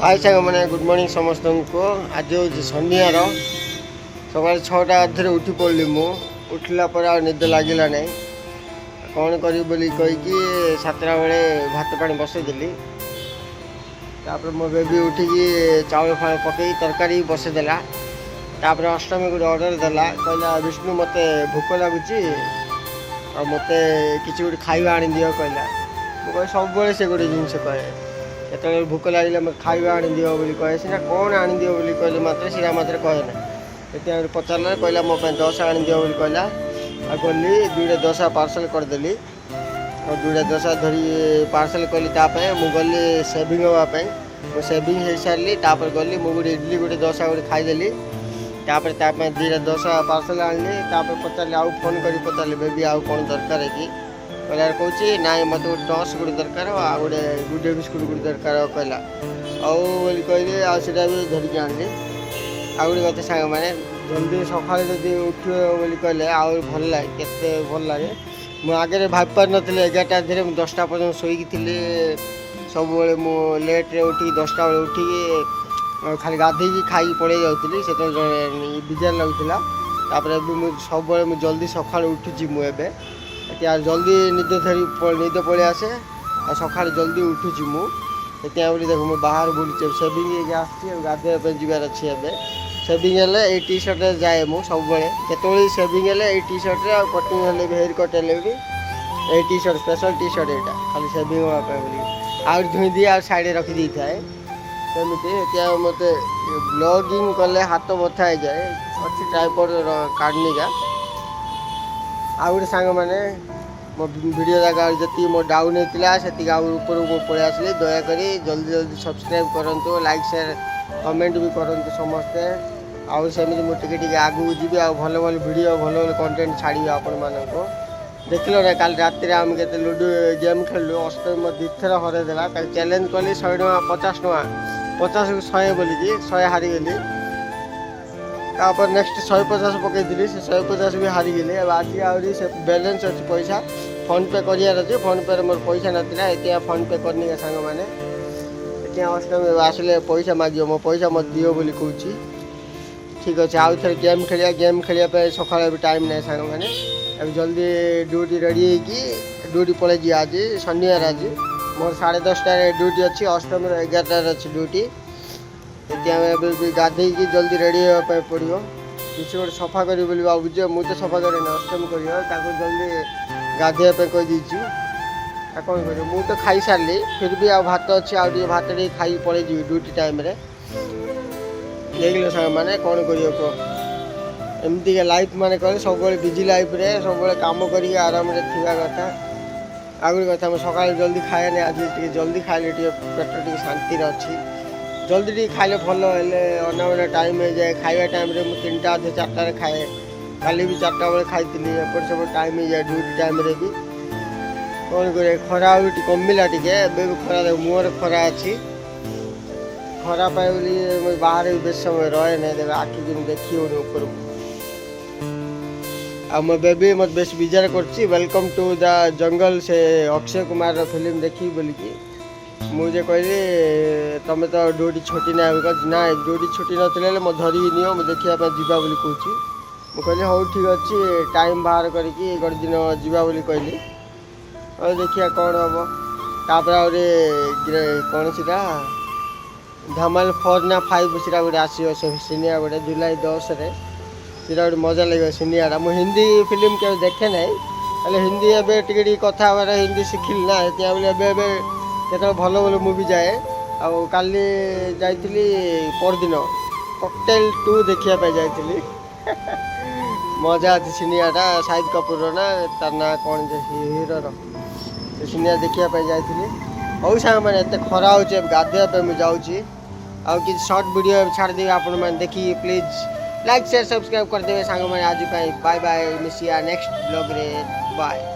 हाय सांग मैंने good morning समस्त को। आज हूँ शनिवार सकाल 6टा अधे उठी पड़ी मु उठला पर आ निद लगला ना कौन करी कहीकि 7टा बेले भात पानी बसईदेली तापर मो बेबी उठिकी चाउल फाड़ पकई तरकारी बसईदेला तापर अष्टमी गोटे ऑर्डर देला कहला विष्णु मत भोक लगुच मत कि गोटे खाଇବା आनी दियो कहला मुझे सब से गोटे जिनस कहे केत भोक लगे मत खाଇବା आनी दियो कहे सीना कौन आनी दियो कहले मात्र सीना मात्र कहे ना ये पचारा कहला मो दशा आनी दियो कहला आ गली 2टा दशा पार्सल करदेली और 2टा दशा धरी पार्सल कली मुझे गली सेविंग हाँपाई मुझे सेविंग हो सारे तापर गली मुझे गोटे इडली गोटे दशा गोटे खाईदेली तापर 2टा दशा पार्सल आनी पचारे आउ फोन कर पचारे बेबी आउ कौन दरकार है कि कहला कौच ना मत गोटे टस गोटे दरकार आ गोटे गुडे बिस्कुट गोटे दरकार कहला आउ कहले आटा भी धरिकी आनी आ गोटे कथा सांग मैंने जल्दी सका जब उठ कहले आउ भल लगे केते भल लगे मुझे आगे भाई पार नी 11टा धीरे 10टा पर्यटन शोक थी सब लेट्रे उठी 10टा बेले उठिकी खाली गाधेकी खाई पड़े जाऊँगी से विजार लगुला सब जल्दी सका उठुची मुझे जल्दी निद धरी निद पलि आसे सका जल्दी उठुची मुझे देख मुझे बाहर बुलूचे सेविंग गाधे जीवार अच्छी ए सेविंग ये टी सर्ट जाए मुझे सब जो सेविंग ये टी सर्ट कटिंग हेल्ले भी हेयर कट हेल्ले भी ये T shirt special T shirt यहाँ खाली सेविंग हाँपाई धुई दिए आ साइड रखी दी थाए सेमती मत ब्लॉगिंग कले हाथ बथा हो जाए अच्छी ट्राइपॉड काढ़निका आ गए सांग मैंने मो वीडियो जगह जी मो डाउन होता से ऊपर को पलि आसली दयाकोरी जल्दी जल्दी सब्सक्राइब करूँ लाइक शेयर कमेंट भी करूँ समस्ते आमती मुझे आगू जी भल भल वीडियो भल भल कंटेंट छाड़ी आपण मानक देख लो ना कल रात आम के लुडो गेम खेलु अष्टमी मत 2 थर हरईदेला चैलेंज कली 100 टका 50 टका 50 को 100 बोलिकी 100 हारीगली तापर नेक्स्ट 150 पकईली से 150 भी हारीगली आज आहरी से बैलेंस अच्छी पैसा फोन पे करार अच्छे फोन पे मोर पैसा नाला ये फोन पे करनी सांग मैंने अष्टमी आसले पैसा माग मो पैसा मत दियो बोली कहूँ ठीक अच्छे आउ थे गेम खेलिया सका भी टाइम ना सांग मैंने अब जल्दी ड्यूटी रेडी होगी ड्यूटी पलि जी आज शनिवार आज मोर 10:30 ड्यूटी अच्छी अष्टमी 11टार अच्छी ड्यूटी ये गाधे जल्दी रेडी होगा पड़ो किसी गोटे सफा करी भावुचे मुझे सफा करें अष्टमी कर जल्दी गाधे कहीदी कौन कर मुझे तो खाई सारे फिर भी आ भात अच्छी आउ भात खाई पलि ड्यूटी टाइम देख लो सांग मैंने कौन कर एमती लाइफ माने कह सब बिजी लाइफ रे सब कम कर आराम थी कथा आगुरी कथा मैं सका जल्दी खाए ना आज जल्दी खाइले पेट टी शांति अच्छी जल्दी खाइले भल अना टाइम हो जाए खाଇବା टाइम रे मुझे 3टा अधे 4टार खाए काली भी 4टा बेले खाई एपट सब टाइम हो जाए ड्यूटी टाइम रे भी कौन कर खरा कमिला टे खरा मुहर खरा अच्छी खरा पाए बाहर भी बेस समय रहे ना आखि कि देखी हो ऊपर आ मो बेबी मत बेस विचार करछि वेलकम टू द जंगल से अक्षय कुमार फिल्म देखी बोलिकी मुझे कहली तुम तो ड्यूटी छुट्टी ना ना ड्यूटी छुट्टी ना मत धरिकी नियो मुझे देखा जीवा बोली कहूँ मुझे हूँ ठीक अच्छे टाइम बाहर करके गोटे दिन जीवा बोली कहली और देखिए कौन हम तापर कौन सीटा धमाल 4 ना 5 सीटा गोटे आसो सिनेमा गोटे जुलाई 10 रे सीटा गोटे मजा लगे सिनेमाटा मुझे हिंदी फिल्म के देखे ना हेल्ले हिंदी एवं टी कथा हिंदी शिखिल ना केत भल भल मुवी जाए आली जाइली परदिन कॉकटेल 2 देखापी जाइली मजा अच्छी सिनेमाटा शाहिद कपूर ना तार ना कौन हिरोर से सिनेमा देखापी जाइली हूँ सांग मैंने एत खरा हो गाधे मुझे जाऊँगी आउ कि शॉर्ट वीडियो छाड़देवी आपण मैंने देखिए प्लीज लाइक शेयर सब्सक्राइब करदे सांग मैंने आज बाय बाय मिसिया नेक्स्ट ब्लॉग रे बाय।